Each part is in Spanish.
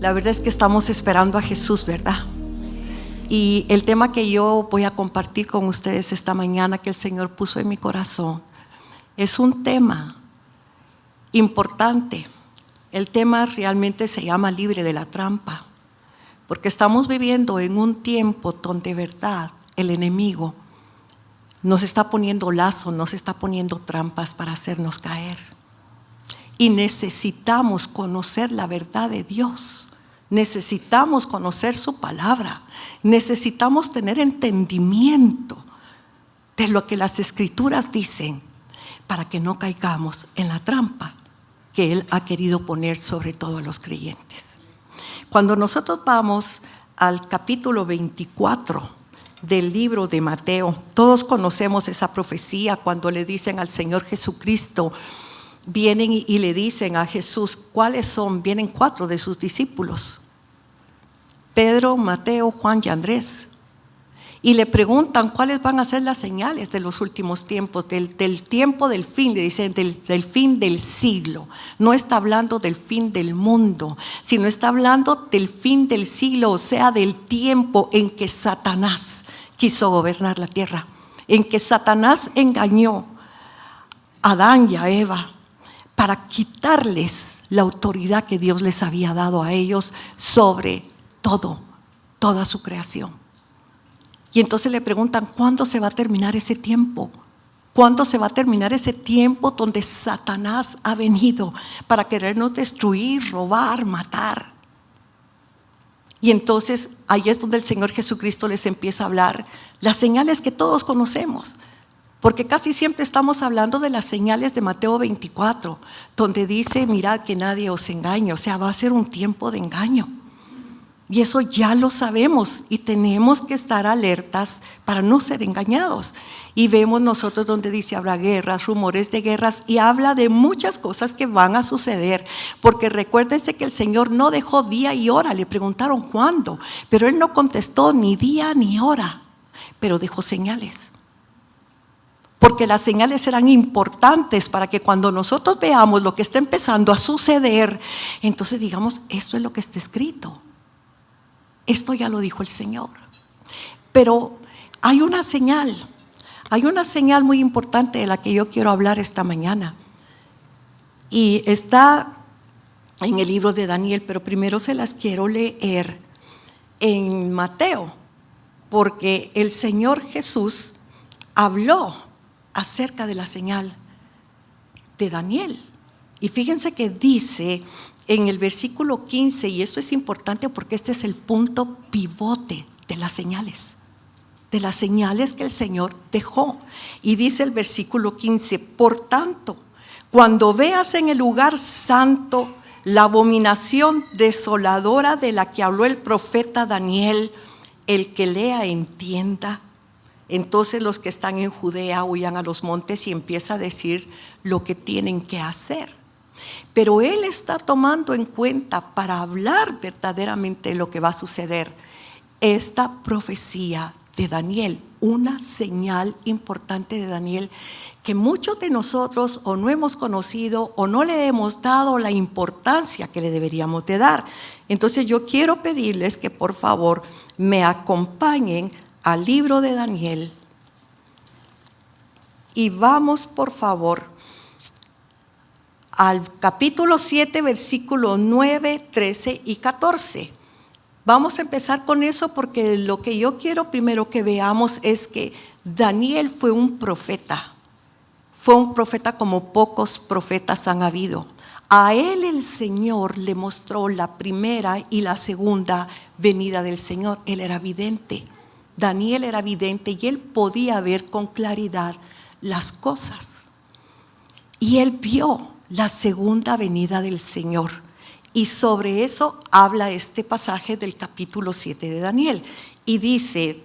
La verdad es que estamos esperando a Jesús, ¿verdad? Y el tema que yo voy a compartir con ustedes esta mañana, que el Señor puso en mi corazón, es un tema importante. El tema realmente se llama libre de la trampa, porque estamos viviendo en un tiempo donde, verdad, el enemigo nos está poniendo lazos, nos está poniendo trampas para hacernos caer. Y necesitamos conocer la verdad de Dios. Necesitamos conocer su palabra. Necesitamos tener entendimiento de lo que las Escrituras dicen para que no caigamos en la trampa que Él ha querido poner sobre todos los creyentes. Cuando nosotros vamos al capítulo 24 del libro de Mateo, todos conocemos esa profecía cuando le dicen al Señor Jesucristo, vienen y le dicen a Jesús, ¿cuáles son? Vienen 4 de sus discípulos, Pedro, Mateo, Juan y Andrés, y le preguntan cuáles van a ser las señales de los últimos tiempos, del tiempo del fin, le dicen del fin del siglo. No está hablando del fin del mundo, sino está hablando del fin del siglo, o sea, del tiempo en que Satanás quiso gobernar la tierra, en que Satanás engañó a Adán y a Eva para quitarles la autoridad que Dios les había dado a ellos sobre toda su creación. Y entonces le preguntan, ¿cuándo se va a terminar ese tiempo? ¿Cuándo se va a terminar ese tiempo donde Satanás ha venido para querernos destruir, robar, matar? Y entonces ahí es donde el Señor Jesucristo les empieza a hablar las señales que todos conocemos. Porque casi siempre estamos hablando de las señales de Mateo 24, donde dice, mirad que nadie os engañe, o sea, va a ser un tiempo de engaño. Y eso ya lo sabemos y tenemos que estar alertas para no ser engañados. Y vemos nosotros donde dice, habrá guerras, rumores de guerras, y habla de muchas cosas que van a suceder. Porque recuérdense que el Señor no dejó día y hora, le preguntaron cuándo, pero Él no contestó ni día ni hora, pero dejó señales. Porque las señales eran importantes para que cuando nosotros veamos lo que está empezando a suceder, entonces digamos, esto es lo que está escrito. Esto ya lo dijo el Señor. Pero hay una señal muy importante de la que yo quiero hablar esta mañana. Y está en el libro de Daniel, pero primero se las quiero leer en Mateo, porque el Señor Jesús habló acerca de la señal de Daniel. Y fíjense que dice en el versículo 15, y esto es importante porque este es el punto pivote de las señales que el Señor dejó. Y dice el versículo 15, por tanto, cuando veas en el lugar santo la abominación desoladora de la que habló el profeta Daniel, el que lea entienda. Entonces los que están en Judea huyan a los montes, y empieza a decir lo que tienen que hacer. Pero Él está tomando en cuenta para hablar verdaderamente de lo que va a suceder esta profecía de Daniel, una señal importante de Daniel que muchos de nosotros o no hemos conocido o no le hemos dado la importancia que le deberíamos de dar. Entonces yo quiero pedirles que por favor me acompañen al libro de Daniel y vamos por favor al capítulo 7, versículos 9, 13 y 14. Vamos a empezar con eso porque lo que yo quiero primero que veamos es que Daniel fue un profeta. Fue un profeta como pocos profetas han habido. A él el Señor le mostró la primera y la segunda venida del Señor. Él era vidente. Daniel era vidente y él podía ver con claridad las cosas. Y él vio la segunda venida del Señor. Y sobre eso habla este pasaje del capítulo 7 de Daniel. Y dice,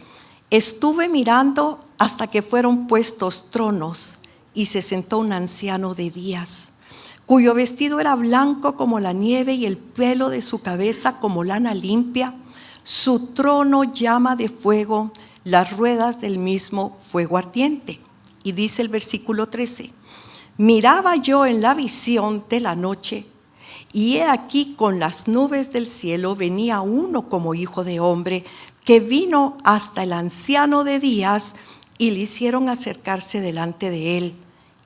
estuve mirando hasta que fueron puestos tronos y se sentó un anciano de días, cuyo vestido era blanco como la nieve y el pelo de su cabeza como lana limpia. Su trono llama de fuego, las ruedas del mismo fuego ardiente. Y dice el versículo 13, miraba yo en la visión de la noche, Y he aquí con las nubes del cielo venía uno como hijo de hombre, que vino hasta el anciano de días y le hicieron acercarse delante de él.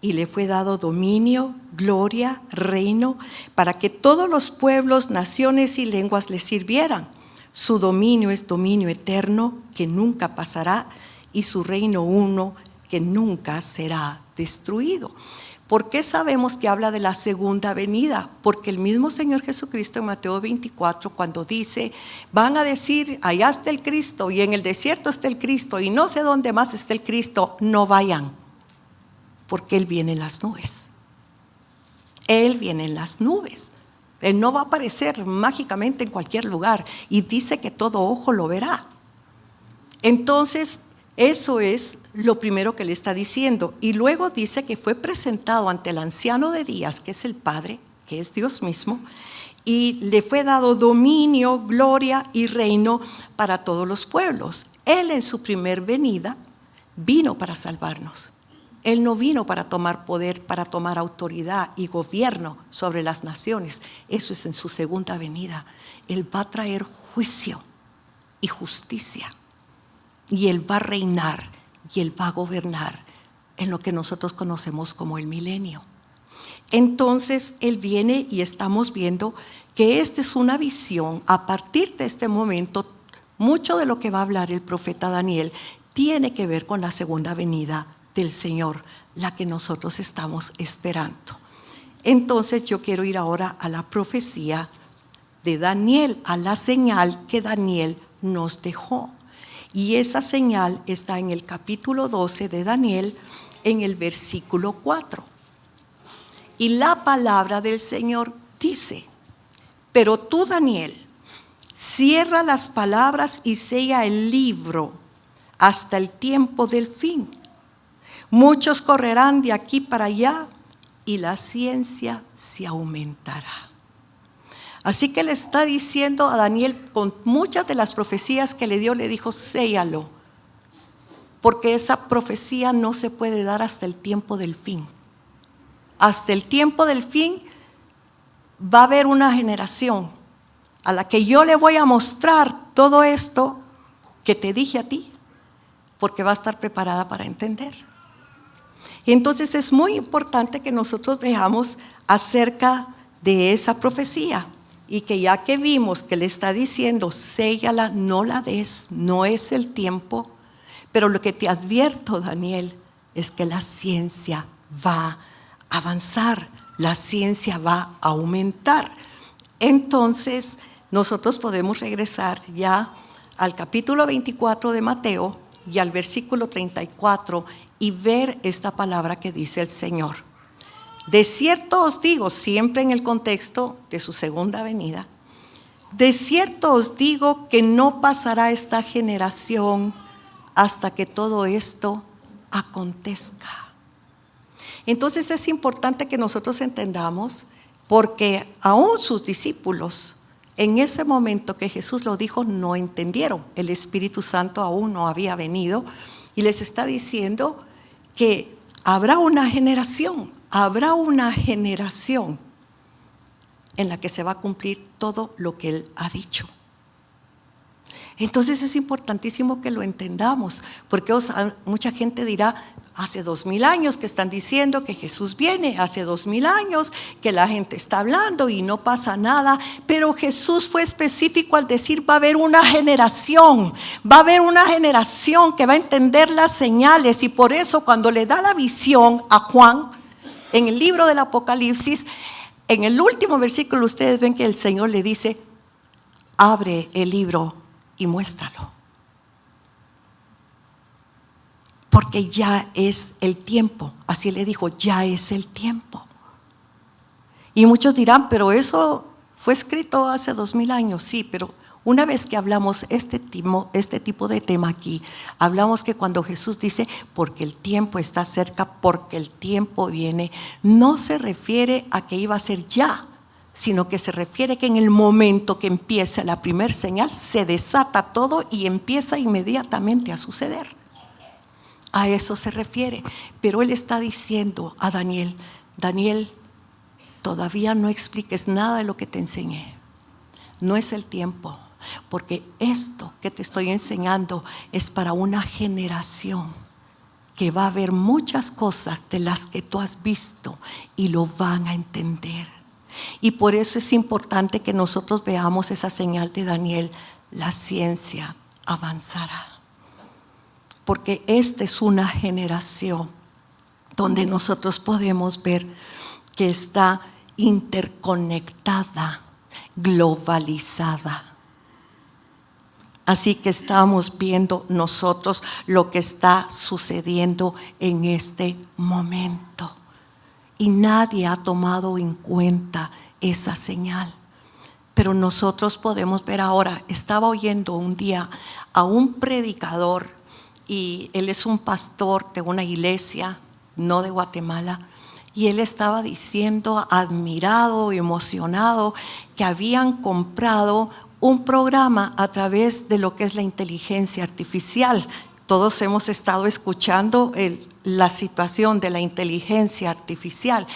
Y le fue dado dominio, gloria, reino, para que todos los pueblos, naciones y lenguas le sirvieran. Su dominio es dominio eterno, que nunca pasará, y su reino uno, que nunca será destruido. ¿Por qué sabemos que habla de la segunda venida? Porque el mismo Señor Jesucristo en Mateo 24, cuando dice, van a decir, allá está el Cristo, y en el desierto está el Cristo, y no sé dónde más está el Cristo, no vayan, porque Él viene en las nubes. Él viene en las nubes. Él no va a aparecer mágicamente en cualquier lugar, y dice que todo ojo lo verá. Entonces, eso es lo primero que le está diciendo. Y luego dice que fue presentado ante el anciano de días, que es el Padre, que es Dios mismo, y le fue dado dominio, gloria y reino para todos los pueblos. Él en su primer venida vino para salvarnos. Él no vino para tomar poder, para tomar autoridad y gobierno sobre las naciones. Eso es en su segunda venida. Él va a traer juicio y justicia. Y Él va a reinar y Él va a gobernar en lo que nosotros conocemos como el milenio. Entonces Él viene y estamos viendo que esta es una visión. A partir de este momento, mucho de lo que va a hablar el profeta Daniel tiene que ver con la segunda venida del Señor, la que nosotros estamos esperando. Entonces yo quiero ir ahora a la profecía de Daniel, a la señal que Daniel nos dejó. Y esa señal está en el capítulo 12 de Daniel, en el versículo 4. Y la palabra del Señor dice, pero tú, Daniel, cierra las palabras y sella el libro hasta el tiempo del fin. Muchos correrán de aquí para allá y la ciencia se aumentará. Así que le está diciendo a Daniel, con muchas de las profecías que le dio, le dijo, séllalo, porque esa profecía no se puede dar hasta el tiempo del fin. Hasta el tiempo del fin va a haber una generación a la que yo le voy a mostrar todo esto que te dije a ti, porque va a estar preparada para entender. Y entonces es muy importante que nosotros veamos acerca de esa profecía. Y que ya que vimos que le está diciendo, séllala, no la des, no es el tiempo. Pero lo que te advierto, Daniel, es que la ciencia va a avanzar, la ciencia va a aumentar. Entonces, nosotros podemos regresar ya al capítulo 24 de Mateo y al versículo 34 y ver esta palabra que dice el Señor. De cierto os digo, siempre en el contexto de su segunda venida, de cierto os digo que no pasará esta generación hasta que todo esto acontezca. Entonces es importante que nosotros entendamos, porque aún sus discípulos, en ese momento que Jesús lo dijo, no entendieron. El Espíritu Santo aún no había venido y les está diciendo que habrá una generación en la que se va a cumplir todo lo que Él ha dicho. Entonces es importantísimo que lo entendamos, porque mucha gente dirá, hace 2000 años que están diciendo que Jesús viene, hace 2000 años que la gente está hablando y no pasa nada, pero Jesús fue específico al decir, va a haber una generación que va a entender las señales, y por eso cuando le da la visión a Juan, en el libro del Apocalipsis, en el último versículo ustedes ven que el Señor le dice, abre el libro y muéstralo. Porque ya es el tiempo. Así le dijo, ya es el tiempo. Y muchos dirán, pero eso fue escrito hace 2000 años. Sí, pero una vez que hablamos este tipo de tema aquí, hablamos que cuando Jesús dice, porque el tiempo está cerca, porque el tiempo viene, no se refiere a que iba a ser ya, sino que se refiere que en el momento que empieza la primera señal, se desata todo y empieza inmediatamente a suceder. A eso se refiere. Pero Él está diciendo a Daniel, Daniel, todavía no expliques nada de lo que te enseñé. No es el tiempo, porque esto que te estoy enseñando es para una generación que va a ver muchas cosas de las que tú has visto y lo van a entender. Y por eso es importante que nosotros veamos esa señal de Daniel: la ciencia avanzará. Porque esta es una generación donde nosotros podemos ver que está interconectada, globalizada. Así que estamos viendo nosotros lo que está sucediendo en este momento. Y nadie ha tomado en cuenta esa señal. Pero nosotros podemos ver ahora. Estaba oyendo un día a un predicador, y él es un pastor de una iglesia, no de Guatemala, y él estaba diciendo, admirado, emocionado, que habían comprado un programa a través de lo que es la inteligencia artificial. Todos hemos estado escuchando la situación de la inteligencia artificial,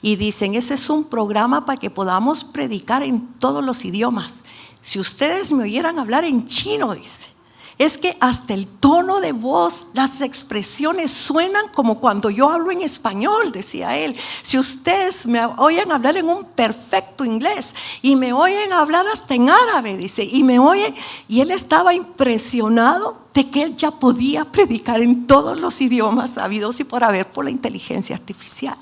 y dicen: ese es un programa para que podamos predicar en todos los idiomas. Si ustedes me oyeran hablar en chino, dice, es que hasta el tono de voz, las expresiones suenan como cuando yo hablo en español, decía él. Si ustedes me oyen hablar en un perfecto inglés y me oyen hablar hasta en árabe, dice, y me oyen, y él estaba impresionado de que él ya podía predicar en todos los idiomas habidos y por haber por la inteligencia artificial.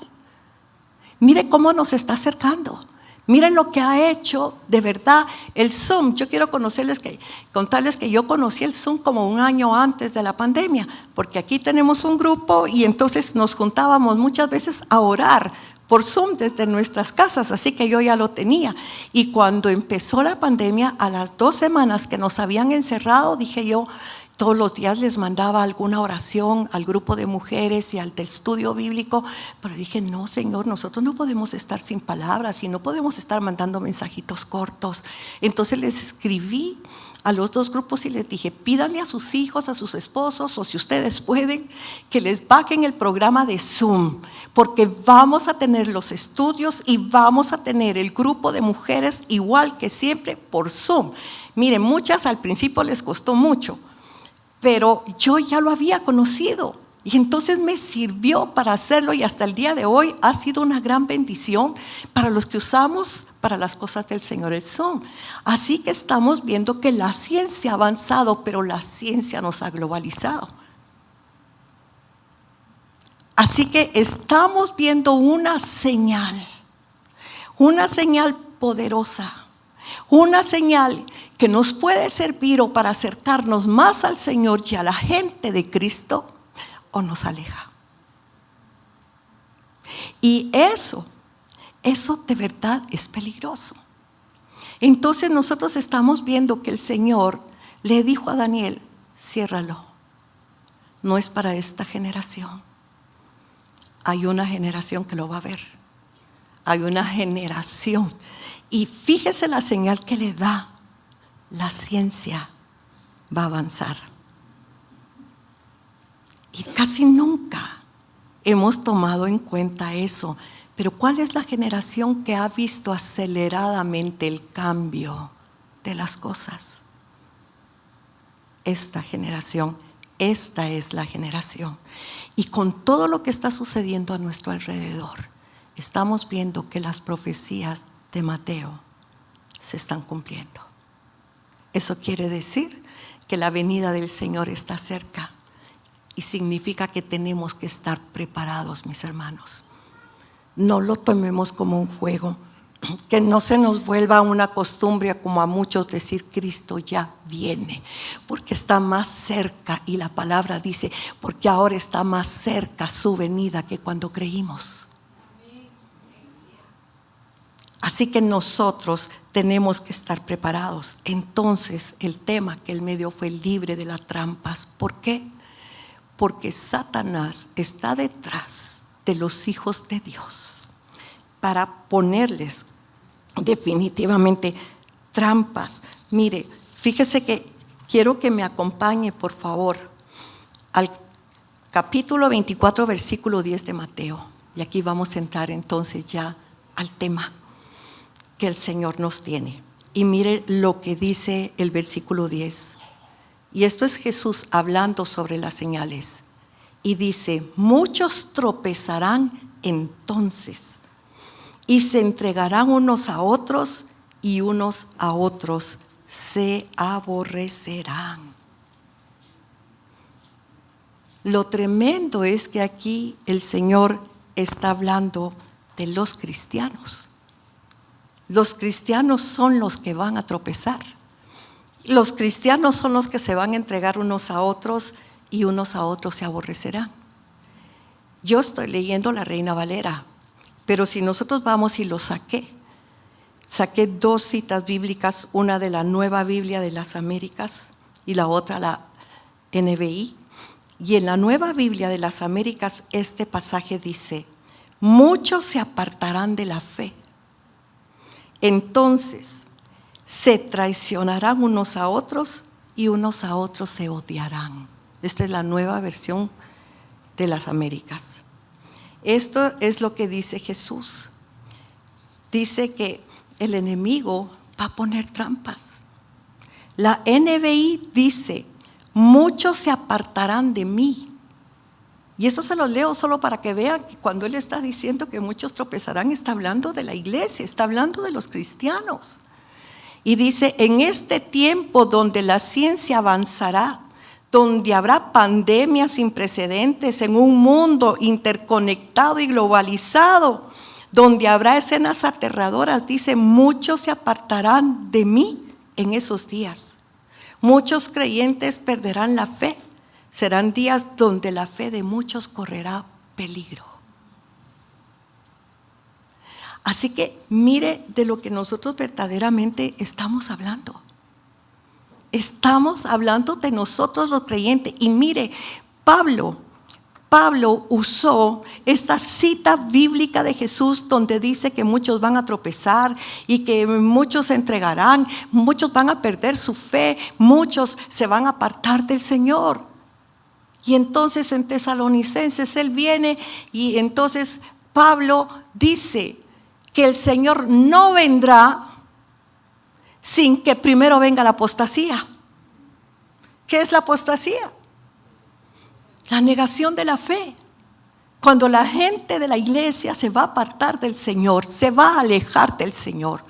Mire cómo nos está acercando. Miren lo que ha hecho de verdad el Zoom. Yo quiero contarles que yo conocí el Zoom como un año antes de la pandemia, porque aquí tenemos un grupo y entonces nos juntábamos muchas veces a orar por Zoom desde nuestras casas, así que yo ya lo tenía. Y cuando empezó la pandemia, a las 2 semanas que nos habían encerrado, dije yo, todos los días les mandaba alguna oración al grupo de mujeres y al del estudio bíblico, pero dije: no, Señor, nosotros no podemos estar sin palabras y no podemos estar mandando mensajitos cortos. Entonces les escribí a los 2 grupos y les dije: pídanle a sus hijos, a sus esposos, o si ustedes pueden, que les bajen el programa de Zoom, porque vamos a tener los estudios y vamos a tener el grupo de mujeres igual que siempre por Zoom. Miren, muchas al principio les costó mucho, pero yo ya lo había conocido y entonces me sirvió para hacerlo, y hasta el día de hoy ha sido una gran bendición para los que usamos para las cosas del Señor el Zoom. Así que estamos viendo que la ciencia ha avanzado, pero la ciencia nos ha globalizado. Así que estamos viendo una señal poderosa, una señal que nos puede servir o para acercarnos más al Señor y a la gente de Cristo, o nos aleja. Y eso de verdad es peligroso. Entonces nosotros estamos viendo que el Señor le dijo a Daniel: ciérralo, no es para esta generación. Hay una generación que lo va a ver. Hay una generación. Y fíjese la señal que le da: la ciencia va a avanzar. Y casi nunca hemos tomado en cuenta eso. Pero ¿cuál es la generación que ha visto aceleradamente el cambio de las cosas? Esta generación, esta es la generación. Y con todo lo que está sucediendo a nuestro alrededor, estamos viendo que las profecías de Mateo se están cumpliendo. Eso quiere decir que la venida del Señor está cerca, y significa que tenemos que estar preparados, mis hermanos. No lo tomemos como un juego, que no se nos vuelva una costumbre como a muchos decir: Cristo ya viene, porque está más cerca, y la palabra dice: porque ahora está más cerca su venida que cuando creímos. Así que nosotros tenemos que estar preparados. Entonces el tema que él me dio fue: libre de las trampas. ¿Por qué? Porque Satanás está detrás de los hijos de Dios para ponerles definitivamente trampas. Mire, fíjese que quiero que me acompañe, por favor, al capítulo 24, versículo 10 de Mateo. Y aquí vamos a entrar entonces ya al tema que el Señor nos tiene. Y mire lo que dice el versículo 10. Y esto es Jesús hablando sobre las señales. Y dice, muchos tropezarán entonces y se entregarán unos a otros y unos a otros se aborrecerán. Lo tremendo es que aquí el Señor está hablando de los cristianos. Los cristianos son los que van a tropezar. Los cristianos son los que se van a entregar unos a otros y unos a otros se aborrecerán. Yo estoy leyendo la Reina Valera, pero si nosotros vamos y lo saqué 2 citas bíblicas, una de la Nueva Biblia de las Américas y la otra la NBI. Y en la Nueva Biblia de las Américas este pasaje dice, muchos se apartarán de la fe. Entonces se traicionarán unos a otros y unos a otros se odiarán. Esta es la nueva versión de las Américas. Esto es lo que dice Jesús. Dice que el enemigo va a poner trampas. La NBI dice, muchos se apartarán de mí. Y esto se lo leo solo para que vean que cuando él está diciendo que muchos tropezarán, está hablando de la iglesia, está hablando de los cristianos. Y dice, en este tiempo donde la ciencia avanzará, donde habrá pandemias sin precedentes en un mundo interconectado y globalizado, donde habrá escenas aterradoras, dice, muchos se apartarán de mí en esos días. Muchos creyentes perderán la fe. Serán días donde la fe de muchos correrá peligro. Así que mire de lo que nosotros verdaderamente estamos hablando. Estamos hablando de nosotros los creyentes. Y mire, Pablo usó esta cita bíblica de Jesús donde dice que muchos van a tropezar y que muchos se entregarán, muchos van a perder su fe, muchos se van a apartar del Señor. Y entonces en Tesalonicenses él viene y entonces Pablo dice que el Señor no vendrá sin que primero venga la apostasía. ¿Qué es la apostasía? La negación de la fe. Cuando la gente de la iglesia se va a apartar del Señor, se va a alejar del Señor,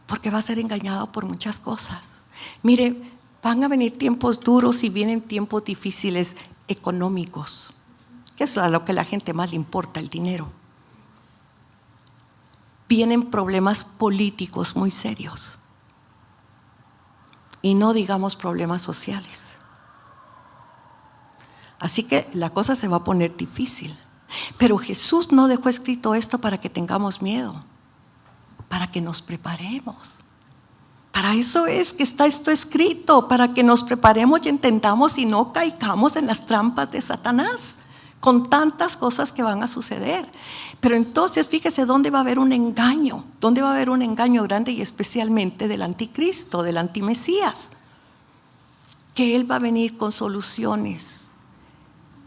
porque va a ser engañado por muchas cosas. Mire, van a venir tiempos duros y vienen tiempos difíciles económicos, que es a lo que a la gente más le importa, el dinero. Vienen problemas políticos muy serios. Y no digamos problemas sociales. Así que la cosa se va a poner difícil. Pero Jesús no dejó escrito esto para que tengamos miedo, para que nos preparemos. Para eso es que está esto escrito, para que nos preparemos y entendamos y no caigamos en las trampas de Satanás, con tantas cosas que van a suceder. Pero entonces fíjese dónde va a haber un engaño, dónde va a haber un engaño grande y especialmente del anticristo, del antimesías, que él va a venir con soluciones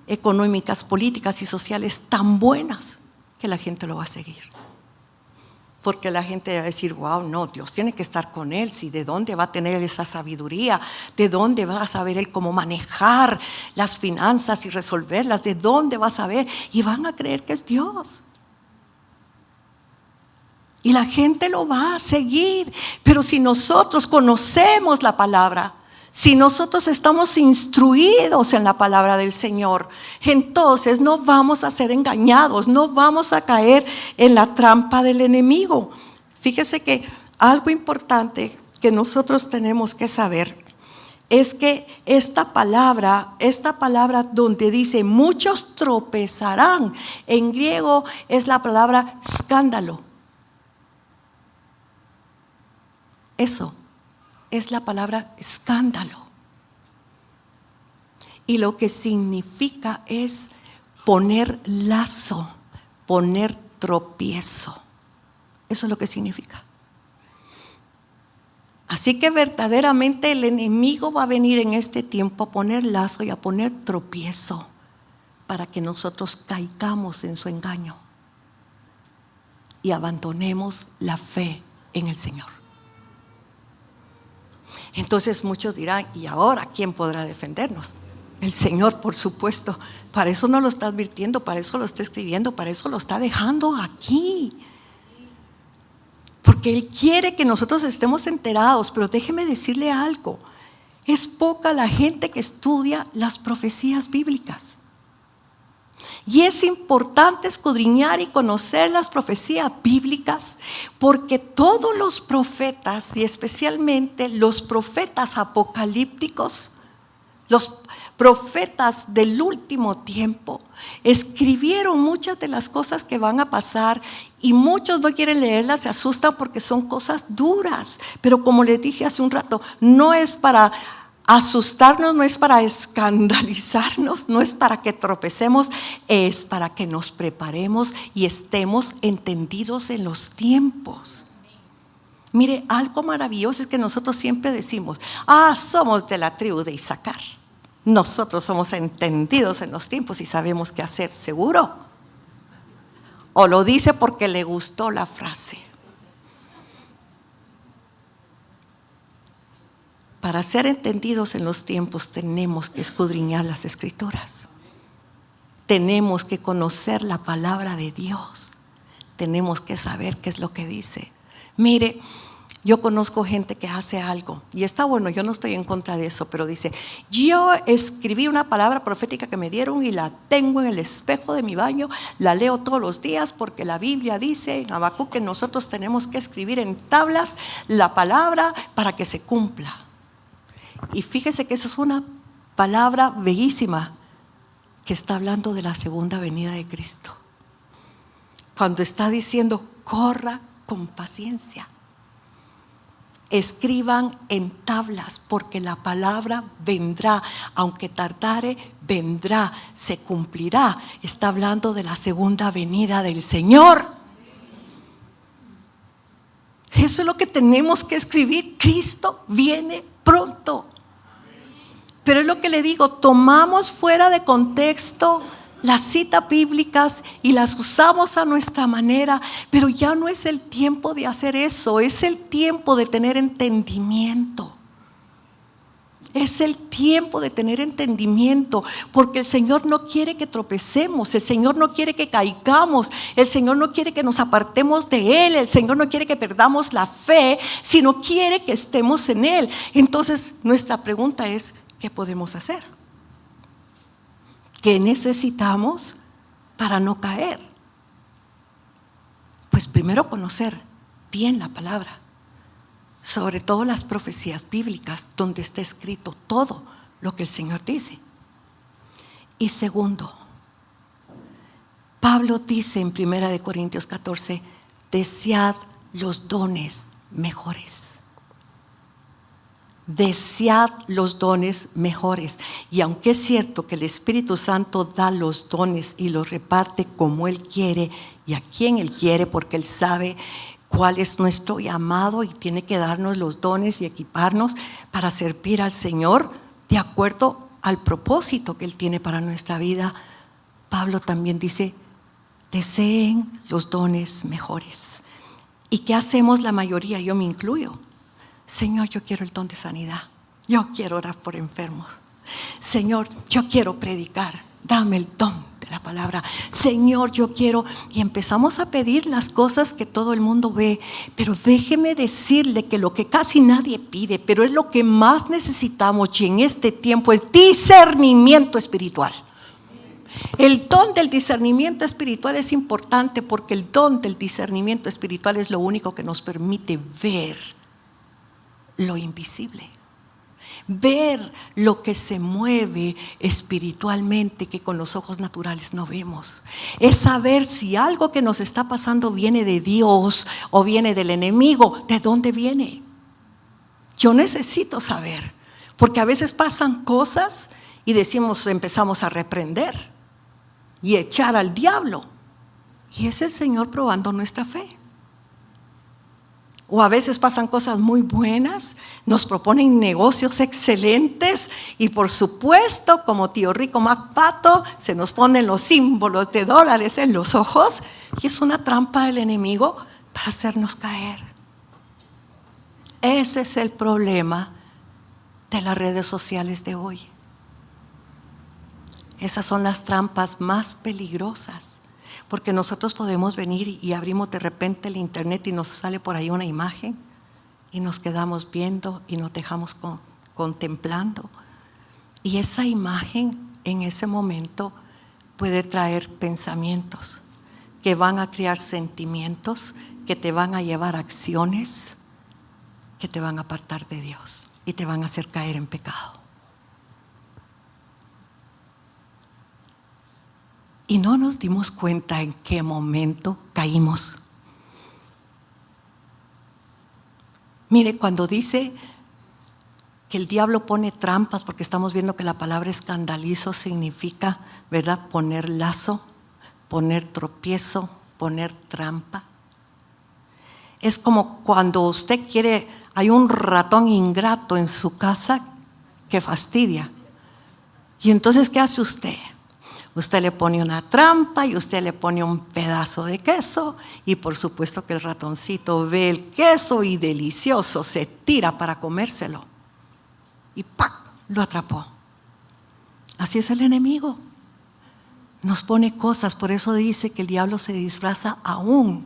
económicas, políticas y sociales tan buenas que la gente lo va a seguir. Porque la gente va a decir, wow, no, Dios tiene que estar con él. ¿Sí? ¿De dónde va a tener esa sabiduría? ¿De dónde va a saber él cómo manejar las finanzas y resolverlas? ¿De dónde va a saber? Y van a creer que es Dios. Y la gente lo va a seguir. Pero si nosotros conocemos la palabra, si nosotros estamos instruidos en la palabra del Señor, entonces no vamos a ser engañados, no vamos a caer en la trampa del enemigo. Fíjese que algo importante que nosotros tenemos que saber es que esta palabra donde dice muchos tropezarán, en griego es la palabra escándalo. Eso es la palabra escándalo. Y lo que significa es poner lazo, poner tropiezo. Eso es lo que significa. Así que verdaderamente el enemigo va a venir en este tiempo a poner lazo y a poner tropiezo para que nosotros caigamos en su engaño. y abandonemos la fe en el Señor. Entonces muchos dirán, ¿y ahora quién podrá defendernos? El Señor, por supuesto. Para eso no lo está advirtiendo, para eso lo está escribiendo, para eso lo está dejando aquí. Porque Él quiere que nosotros estemos enterados. Pero déjeme decirle algo, es poca la gente que estudia las profecías bíblicas. Y es importante escudriñar y conocer las profecías bíblicas, porque todos los profetas, y especialmente los profetas apocalípticos, los profetas del último tiempo, escribieron muchas de las cosas que van a pasar, y muchos no quieren leerlas, se asustan porque son cosas duras. Pero como les dije hace un rato, no es para asustarnos, no es para escandalizarnos, no es para que tropecemos, es para que nos preparemos y estemos entendidos en los tiempos. Mire, algo maravilloso es que nosotros siempre decimos, somos de la tribu de Isaacar. Nosotros somos entendidos en los tiempos y sabemos qué hacer, seguro. O lo dice porque le gustó la frase. Para ser entendidos en los tiempos tenemos que escudriñar las Escrituras. Tenemos que conocer la palabra de Dios. Tenemos que saber qué es lo que dice. Mire, yo conozco gente que hace algo y está bueno, yo no estoy en contra de eso, pero dice, yo escribí una palabra profética que me dieron y la tengo en el espejo de mi baño, la leo todos los días porque la Biblia dice en Habacuc que nosotros tenemos que escribir en tablas la palabra para que se cumpla. Y fíjese que eso es una palabra bellísima que está hablando de la segunda venida de Cristo. Cuando está diciendo, corra con paciencia. Escriban en tablas porque la palabra vendrá, aunque tardare, vendrá, se cumplirá. Está hablando de la segunda venida del Señor. Eso es lo que tenemos que escribir. Cristo viene pronto. Pero es lo que le digo, tomamos fuera de contexto las citas bíblicas y las usamos a nuestra manera, pero ya no es el tiempo de hacer eso, es el tiempo de tener entendimiento. Es el tiempo de tener entendimiento, porque el Señor no quiere que tropecemos, el Señor no quiere que caigamos, el Señor no quiere que nos apartemos de Él, el Señor no quiere que perdamos la fe, sino quiere que estemos en Él. Entonces nuestra pregunta es, ¿qué podemos hacer? ¿Qué necesitamos para no caer? Pues primero conocer bien la palabra, sobre todo las profecías bíblicas donde está escrito todo lo que el Señor dice. Y segundo, Pablo dice en 1 Corintios 14, desead los dones mejores. Desead los dones mejores. Y aunque es cierto que el Espíritu Santo da los dones y los reparte como Él quiere y a quien Él quiere, porque Él sabe cuál es nuestro llamado y tiene que darnos los dones y equiparnos para servir al Señor de acuerdo al propósito que Él tiene para nuestra vida. Pablo también dice, deseen los dones mejores. ¿Y qué hacemos la mayoría? Yo me incluyo. Señor, yo quiero el don de sanidad. Yo quiero orar por enfermos. Señor, yo quiero predicar. Dame el don de la palabra. Señor, yo quiero. Y empezamos a pedir las cosas que todo el mundo ve. Pero déjeme decirle que lo que casi nadie pide, pero es lo que más necesitamos y en este tiempo, es discernimiento espiritual. El don del discernimiento espiritual es importante porque el don del discernimiento espiritual es lo único que nos permite ver lo invisible, ver lo que se mueve espiritualmente que con los ojos naturales no vemos. Es saber si algo que nos está pasando viene de Dios o viene del enemigo. ¿De dónde viene? Yo necesito saber, porque a veces pasan cosas y empezamos a reprender y echar al diablo, y es el Señor probando nuestra fe. O a veces pasan cosas muy buenas, nos proponen negocios excelentes y por supuesto, como tío Rico MacPato, se nos ponen los símbolos de dólares en los ojos, Y es una trampa del enemigo para hacernos caer. Ese es el problema de las redes sociales de hoy. Esas son las trampas más peligrosas, porque nosotros podemos venir y abrimos de repente el internet y nos sale por ahí una imagen y nos quedamos viendo y nos dejamos contemplando. Y esa imagen en ese momento puede traer pensamientos que van a crear sentimientos, que te van a llevar a acciones que te van a apartar de Dios y te van a hacer caer en pecado. Y no nos dimos cuenta en qué momento caímos. Mire, cuando dice que el diablo pone trampas, porque estamos viendo que la palabra escandalizo significa, ¿verdad?, poner lazo, poner tropiezo, poner trampa. Es como cuando usted quiere, hay un ratón ingrato en su casa que fastidia. Y entonces, ¿qué hace usted? Usted le pone una trampa y usted le pone un pedazo de queso y por supuesto que el ratoncito ve el queso y delicioso, se tira para comérselo y ¡pac!, lo atrapó. Así es el enemigo. Nos pone cosas, por eso dice que el diablo se disfraza aún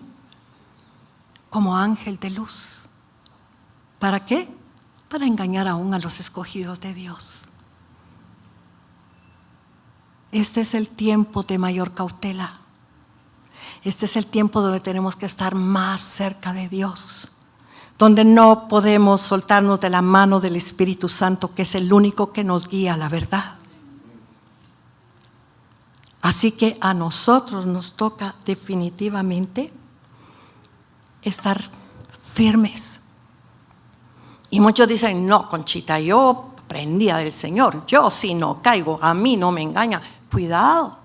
como ángel de luz. ¿Para qué? Para engañar aún a los escogidos de Dios. Este es el tiempo de mayor cautela. Este es el tiempo donde tenemos que estar más cerca de Dios, donde no podemos soltarnos de la mano del Espíritu Santo, que es el único que nos guía a la verdad. Así que a nosotros nos toca definitivamente estar firmes. Y muchos dicen, no, Conchita, yo aprendía del Señor, yo si no caigo, a mí no me engaña. Cuidado,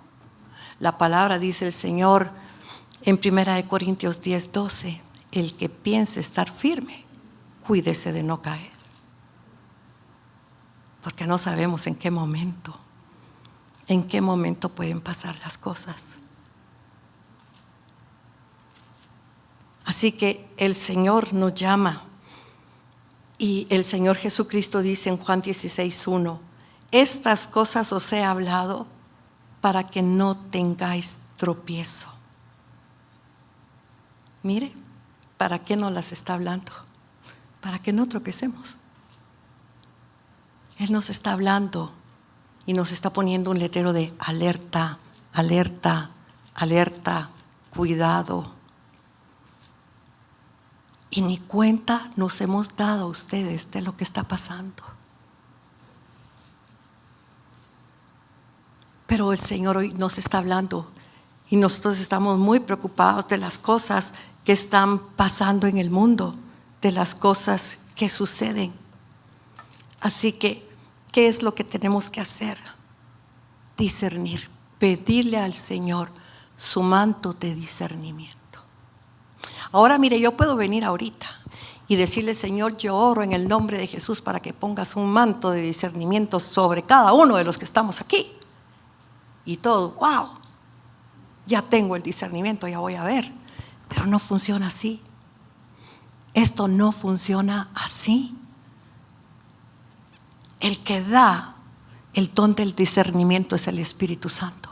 la palabra dice el Señor en 1 Corintios 10:12, el que piense estar firme, cuídese de no caer, porque no sabemos en qué momento pueden pasar las cosas. Así que el Señor nos llama y el Señor Jesucristo dice en Juan 16:1, estas cosas os he hablado para que no tengáis tropiezo. Mire, ¿para qué nos las está hablando? Para que no tropiecemos. Él nos está hablando y nos está poniendo un letrero de alerta, alerta, alerta, cuidado. Y ni cuenta nos hemos dado ustedes de lo que está pasando. Pero el Señor hoy nos está hablando y nosotros estamos muy preocupados de las cosas que están pasando en el mundo, de las cosas que suceden. Así que, ¿qué es lo que tenemos que hacer? Discernir, pedirle al Señor su manto de discernimiento. Ahora mire, yo puedo venir ahorita y decirle, Señor, yo oro en el nombre de Jesús para que pongas un manto de discernimiento sobre cada uno de los que estamos aquí. Y todo, wow, ya tengo el discernimiento, ya voy a ver. Pero no funciona así. Esto no funciona así. El que da el don del discernimiento es el Espíritu Santo.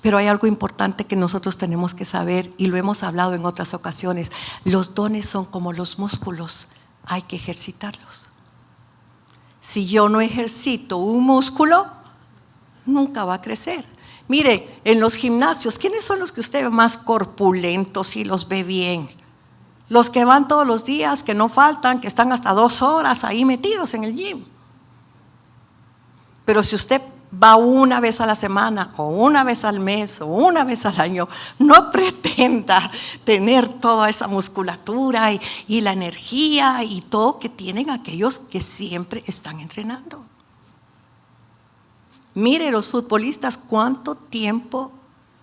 Pero hay algo importante que nosotros tenemos que saber, y lo hemos hablado en otras ocasiones. Los dones son como los músculos, hay que ejercitarlos. Si yo no ejercito un músculo, nunca va a crecer. Mire, en los gimnasios, ¿quiénes son los que usted ve más corpulentos y los ve bien? Los que van todos los días, que no faltan, que están hasta 2 horas ahí metidos en el gym. Pero si usted va una vez a la semana, o una vez al mes, o una vez al año, no pretenda tener toda esa musculatura y la energía y todo que tienen aquellos que siempre están entrenando. Mire, los futbolistas, ¿cuánto tiempo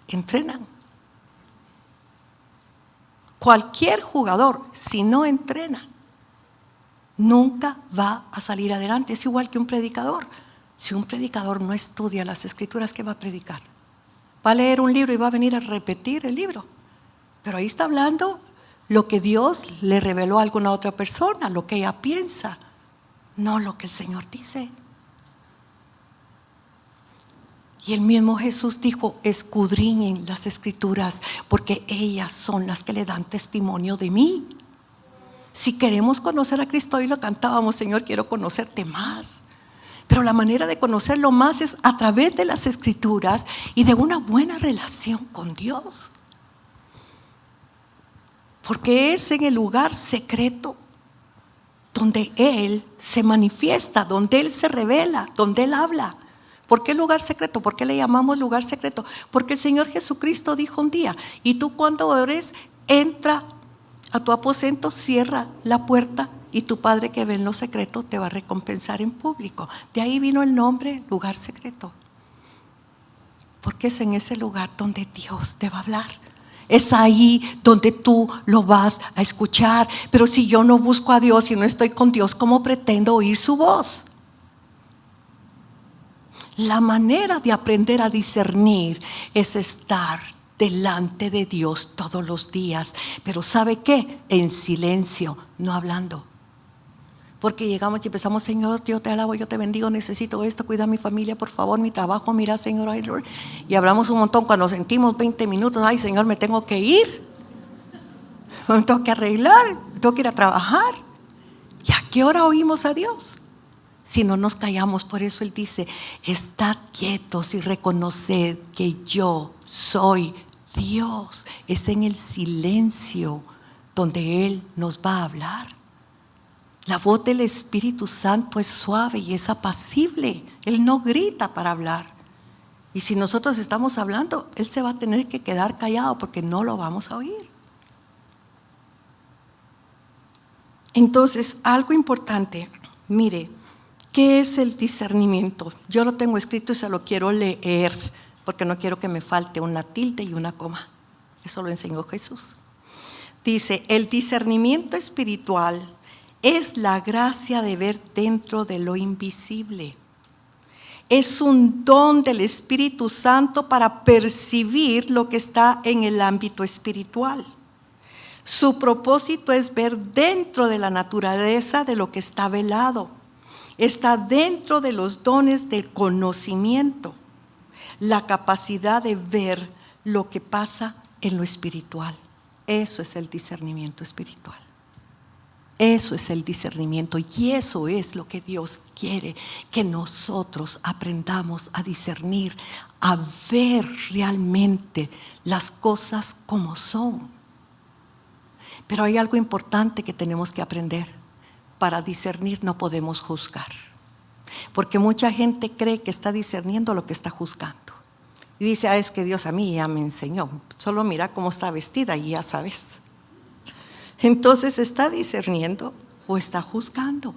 entrenan? Cualquier jugador, si no entrena, nunca va a salir adelante. Es igual que un predicador. Si un predicador no estudia las escrituras, ¿qué va a predicar? Va a leer un libro y va a venir a repetir el libro. Pero ahí está hablando lo que Dios le reveló a alguna otra persona, lo que ella piensa, no lo que el Señor dice. Y el mismo Jesús dijo: escudriñen las Escrituras, porque ellas son las que le dan testimonio de mí. Si queremos conocer a Cristo, hoy lo cantábamos: Señor, quiero conocerte más. Pero la manera de conocerlo más es a través de las Escrituras y de una buena relación con Dios. Porque es en el lugar secreto donde Él se manifiesta, donde Él se revela, donde Él habla. ¿Por qué lugar secreto? ¿Por qué le llamamos lugar secreto? Porque el Señor Jesucristo dijo un día: y tú cuando ores, entra a tu aposento, cierra la puerta, y tu Padre que ve en lo secreto te va a recompensar en público. De ahí vino el nombre lugar secreto. Porque es en ese lugar donde Dios te va a hablar. Es ahí donde tú lo vas a escuchar. Pero si yo no busco a Dios y no estoy con Dios, ¿cómo pretendo oír su voz? La manera de aprender a discernir es estar delante de Dios todos los días. Pero ¿sabe qué? En silencio, no hablando. Porque llegamos y empezamos: Señor, yo te alabo, yo te bendigo, necesito esto, cuida a mi familia, por favor, mi trabajo, mira, Señor, ay, Lord. Y hablamos un montón. Cuando sentimos 20 minutos, ay, Señor, me tengo que ir, me tengo que arreglar, me tengo que ir a trabajar. ¿Y a qué hora oímos a Dios? Si no nos callamos. Por eso Él dice: estad quietos y reconoced que yo soy Dios. Es en el silencio donde Él nos va a hablar. La voz del Espíritu Santo es suave y es apacible. Él no grita para hablar. Y si nosotros estamos hablando, Él se va a tener que quedar callado porque no lo vamos a oír. Entonces, algo importante, mire, ¿qué es el discernimiento? Yo lo tengo escrito y se lo quiero leer porque no quiero que me falte una tilde y una coma. Eso lo enseñó Jesús. Dice: el discernimiento espiritual es la gracia de ver dentro de lo invisible. Es un don del Espíritu Santo para percibir lo que está en el ámbito espiritual. Su propósito es ver dentro de la naturaleza de lo que está velado. Está dentro de los dones del conocimiento, la capacidad de ver lo que pasa en lo espiritual. Eso es el discernimiento espiritual. Eso es el discernimiento, y eso es lo que Dios quiere, que nosotros aprendamos a discernir, a ver realmente las cosas como son. Pero hay algo importante que tenemos que aprender. Para discernir no podemos juzgar, porque mucha gente cree que está discerniendo lo que está juzgando. Y dice: es que Dios a mí ya me enseñó, solo mira cómo está vestida y ya sabes. Entonces, ¿está discerniendo o está juzgando?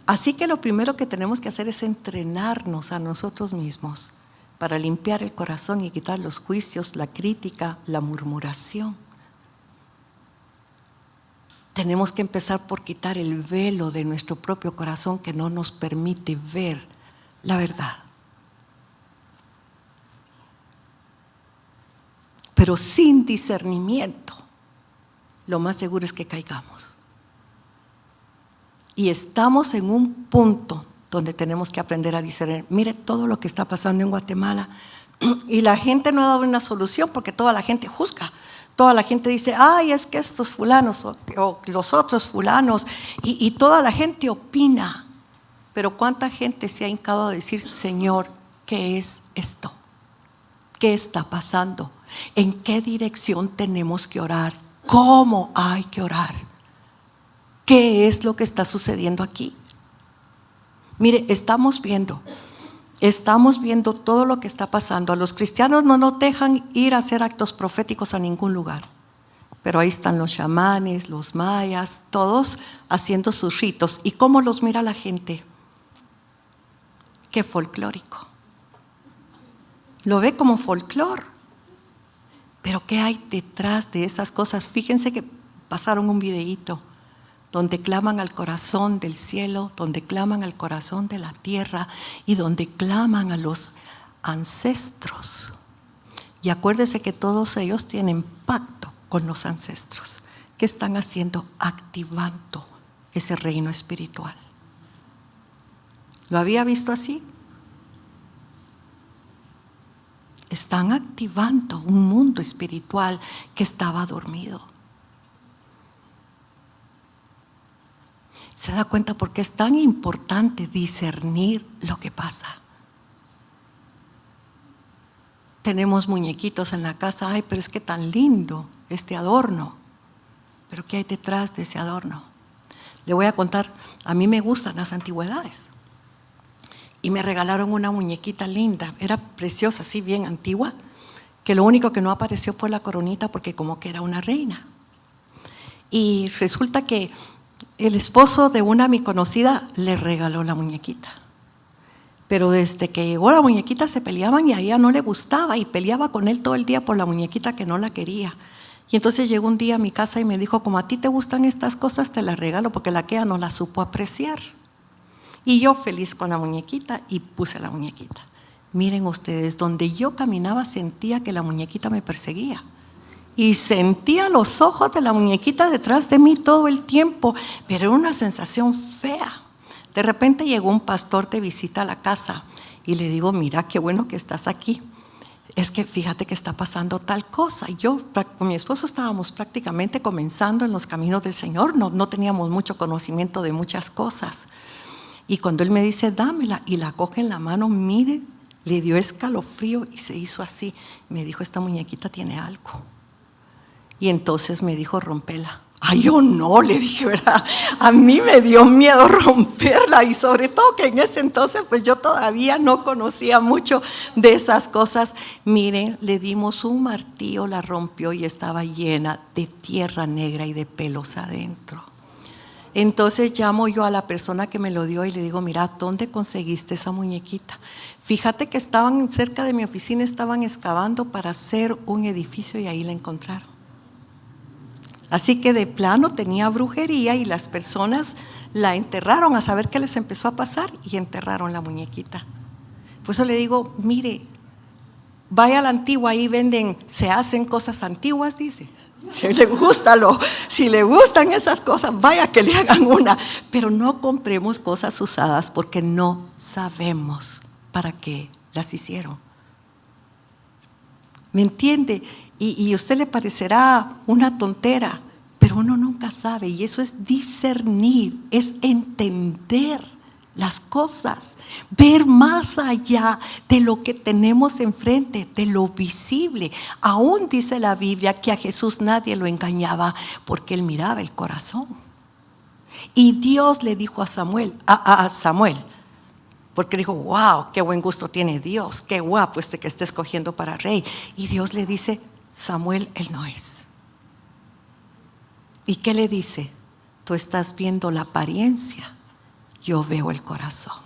Así que lo primero que tenemos que hacer es entrenarnos a nosotros mismos para limpiar el corazón y quitar los juicios, la crítica, la murmuración. Tenemos que empezar por quitar el velo de nuestro propio corazón que no nos permite ver la verdad. Pero sin discernimiento, lo más seguro es que caigamos. Y estamos en un punto donde tenemos que aprender a discernir. Mire todo lo que está pasando en Guatemala. Y la gente no ha dado una solución porque toda la gente juzga. Toda la gente dice: ay, es que estos fulanos o los otros fulanos. Y toda la gente opina. Pero ¿cuánta gente se ha hincado a decir: Señor, ¿qué es esto? ¿Qué está pasando? ¿En qué dirección tenemos que orar? ¿Cómo hay que orar? ¿Qué es lo que está sucediendo aquí? Mire, estamos viendo todo lo que está pasando. A los cristianos no nos dejan ir a hacer actos proféticos a ningún lugar. Pero ahí están los chamanes, los mayas, todos haciendo sus ritos. ¿Y cómo los mira la gente? Qué folclórico. Lo ve como folclor. Pero ¿qué hay detrás de esas cosas? Fíjense que pasaron un videíto donde claman al corazón del cielo, donde claman al corazón de la tierra y donde claman a ancestros. Y acuérdese que todos ellos tienen pacto con los ancestros. ¿Qué están haciendo? Activando ese reino espiritual. ¿Lo había visto así? Están activando un mundo espiritual que estaba dormido. ¿Se da cuenta por qué es tan importante discernir lo que pasa? Tenemos muñequitos en la casa. Ay, pero es que tan lindo este adorno. Pero ¿qué hay detrás de ese adorno? Le voy a contar, a mí me gustan las antigüedades. Y me regalaron una muñequita linda, era preciosa, así bien antigua, que lo único que no apareció fue la coronita porque como que era una reina. Y resulta que el esposo de una mi conocida le regaló la muñequita. Pero desde que llegó la muñequita se peleaban y a ella no le gustaba y peleaba con él todo el día por la muñequita que no la quería. Y entonces llegó un día a mi casa y me dijo, como a ti te gustan estas cosas, te las regalo porque la que ella no la supo apreciar. Y yo feliz con la muñequita y puse la muñequita. Miren ustedes, donde yo caminaba sentía que la muñequita me perseguía. Y sentía los ojos de la muñequita detrás de mí todo el tiempo, pero era una sensación fea. De repente llegó un pastor de visita a la casa y le digo, mira qué bueno que estás aquí. Es que fíjate que está pasando tal cosa. Yo con mi esposo estábamos prácticamente comenzando en los caminos del Señor, no teníamos mucho conocimiento de muchas cosas. Y cuando él me dice, dámela, y la coge en la mano, mire, le dio escalofrío y se hizo así. Me dijo, esta muñequita tiene algo. Y entonces me dijo, rompela. Ay, yo no, le dije, ¿verdad? A mí me dio miedo romperla y sobre todo que en ese entonces pues yo todavía no conocía mucho de esas cosas. Miren, le dimos un martillo, la rompió y estaba llena de tierra negra y de pelos adentro. Entonces llamo yo a la persona que me lo dio y le digo, mira, ¿dónde conseguiste esa muñequita? Fíjate que estaban cerca de mi oficina, estaban excavando para hacer un edificio y ahí la encontraron. Así que de plano tenía brujería y las personas la enterraron a saber qué les empezó a pasar y enterraron la muñequita. Por eso le digo, mire, vaya a la antigua, ahí venden, se hacen cosas antiguas, dice. Si le gustan esas cosas, vaya que le hagan una. Pero no compremos cosas usadas porque no sabemos para qué las hicieron. ¿Me entiende? Y a usted le parecerá una tontera, pero uno nunca sabe. Y eso es discernir, es entender las cosas, ver más allá de lo que tenemos enfrente, de lo visible. Aún dice la Biblia que a Jesús nadie lo engañaba porque él miraba el corazón. Y Dios le dijo a Samuel, porque dijo, wow, qué buen gusto tiene Dios, qué guapo este que está escogiendo para rey. Y Dios le dice, Samuel, él no es. ¿Y qué le dice? Tú estás viendo la apariencia, yo veo el corazón.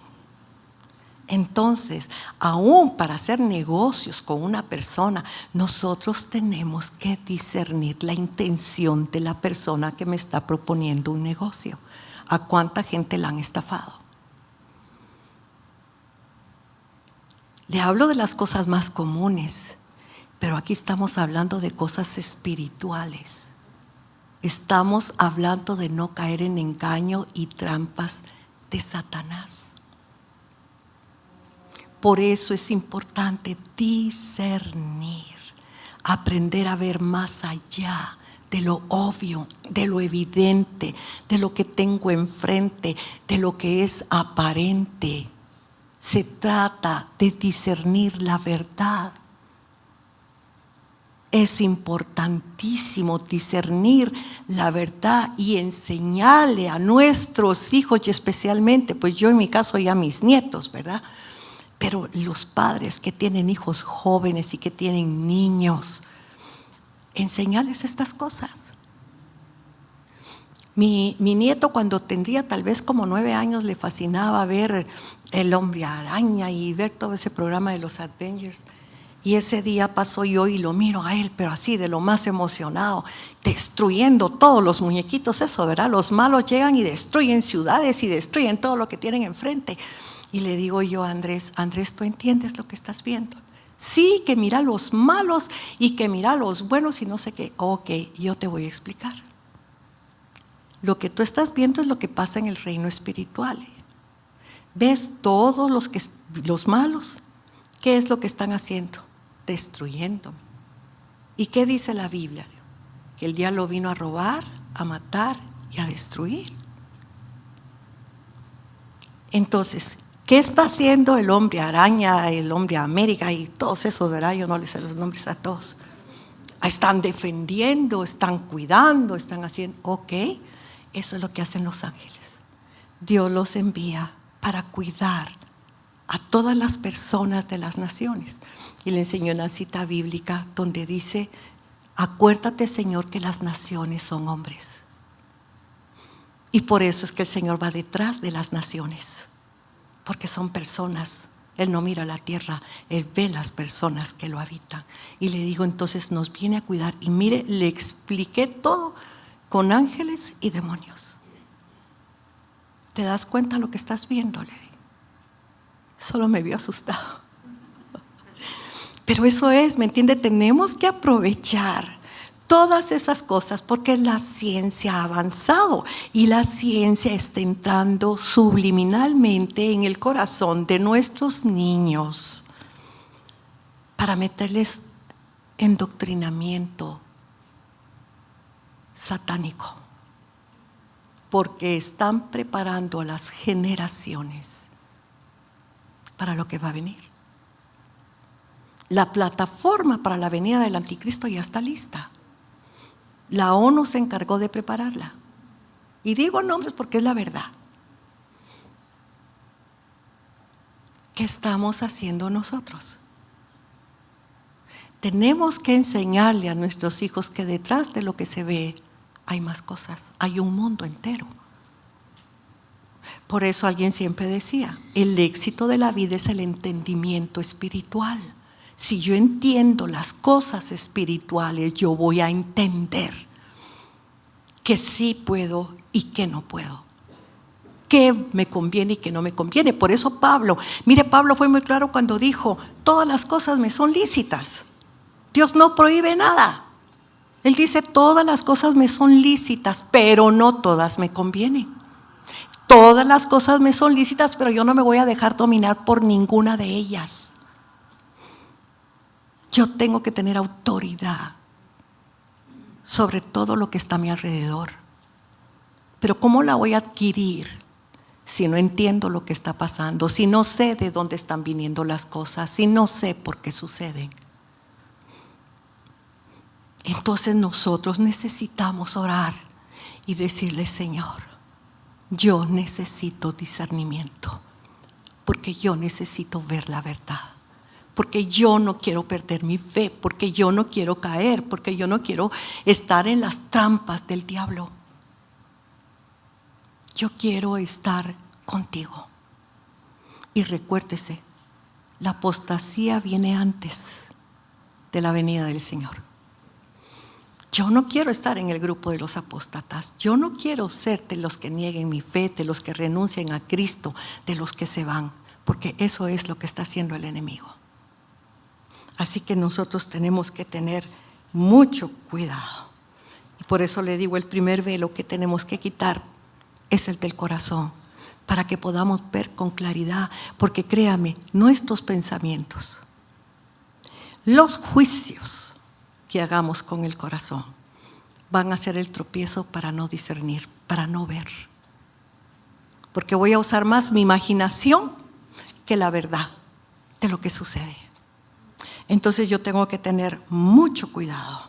Entonces, aún para hacer negocios con una persona, nosotros tenemos que discernir la intención de la persona que me está proponiendo un negocio. ¿A cuánta gente la han estafado? Le hablo de las cosas más comunes, pero aquí estamos hablando de cosas espirituales. Estamos hablando de no caer en engaño y trampas de Satanás. Por eso es importante discernir, aprender a ver más allá de lo obvio, de lo evidente, de lo que tengo enfrente, de lo que es aparente. Se trata de discernir la verdad. Es importantísimo discernir la verdad y enseñarle a nuestros hijos y especialmente, pues yo en mi caso ya a mis nietos, ¿verdad? Pero los padres que tienen hijos jóvenes y que tienen niños, enseñarles estas cosas. Mi nieto cuando tendría tal vez como 9 años le fascinaba ver El Hombre Araña y ver todo ese programa de los Avengers. Y ese día pasó yo y lo miro a él, pero así de lo más emocionado, destruyendo todos los muñequitos, eso, ¿verdad? Los malos llegan y destruyen ciudades y destruyen todo lo que tienen enfrente. Y le digo yo a Andrés, Andrés, ¿tú entiendes lo que estás viendo? Sí, que mira los malos y que mira los buenos y no sé qué. Ok, yo te voy a explicar. Lo que tú estás viendo es lo que pasa en el reino espiritual. ¿Ves todos los malos? ¿Qué es lo que están haciendo? Destruyéndome. ¿Y qué dice la Biblia? Que el diablo vino a robar, a matar y a destruir. Entonces, ¿qué está haciendo el hombre araña, el hombre América y todos esos, verdad? Yo no les sé los nombres a todos. Están defendiendo, están cuidando, están haciendo. Ok, eso es lo que hacen los ángeles. Dios los envía para cuidar a todas las personas de las naciones. Y le enseñó una cita bíblica donde dice: acuérdate, Señor, que las naciones son hombres. Y por eso es que el Señor va detrás de las naciones, porque son personas. Él no mira la tierra, Él ve las personas que lo habitan. Y le digo, entonces nos viene a cuidar. Y mire, le expliqué todo con ángeles y demonios. ¿Te das cuenta lo que estás viendo? Le digo. Solo me vio asustado. Pero eso es, ¿me entiende? Tenemos que aprovechar todas esas cosas porque la ciencia ha avanzado y la ciencia está entrando subliminalmente en el corazón de nuestros niños para meterles endoctrinamiento satánico, porque están preparando a las generaciones para lo que va a venir. La plataforma para la venida del anticristo ya está lista. La ONU se encargó de prepararla. Y digo nombres porque es la verdad. ¿Qué estamos haciendo nosotros? Tenemos que enseñarle a nuestros hijos que detrás de lo que se ve hay más cosas, hay un mundo entero. Por eso alguien siempre decía, el éxito de la vida es el entendimiento espiritual. Si yo entiendo las cosas espirituales, yo voy a entender que sí puedo y que no puedo, qué me conviene y qué no me conviene. Por eso Pablo fue muy claro cuando dijo, todas las cosas me son lícitas. Dios no prohíbe nada. Él dice, todas las cosas me son lícitas, pero no todas me convienen. Todas las cosas me son lícitas, pero yo no me voy a dejar dominar por ninguna de ellas. Yo tengo que tener autoridad sobre todo lo que está a mi alrededor. Pero ¿cómo la voy a adquirir si no entiendo lo que está pasando? Si no sé de dónde están viniendo las cosas, si no sé por qué suceden. Entonces nosotros necesitamos orar y decirle, Señor, yo necesito discernimiento, porque yo necesito ver la verdad. Porque yo no quiero perder mi fe, porque yo no quiero caer, porque yo no quiero estar en las trampas del diablo. Yo quiero estar contigo. Y recuérdese, la apostasía viene antes de la venida del Señor. Yo no quiero estar en el grupo de los apóstatas. Yo no quiero ser de los que nieguen mi fe, de los que renuncien a Cristo, de los que se van, porque eso es lo que está haciendo el enemigo. Así que nosotros tenemos que tener mucho cuidado. Y por eso le digo, el primer velo que tenemos que quitar es el del corazón, para que podamos ver con claridad. Porque créame, nuestros pensamientos, los juicios que hagamos con el corazón, van a ser el tropiezo para no discernir, para no ver. Porque voy a usar más mi imaginación que la verdad de lo que sucede. Entonces yo tengo que tener mucho cuidado.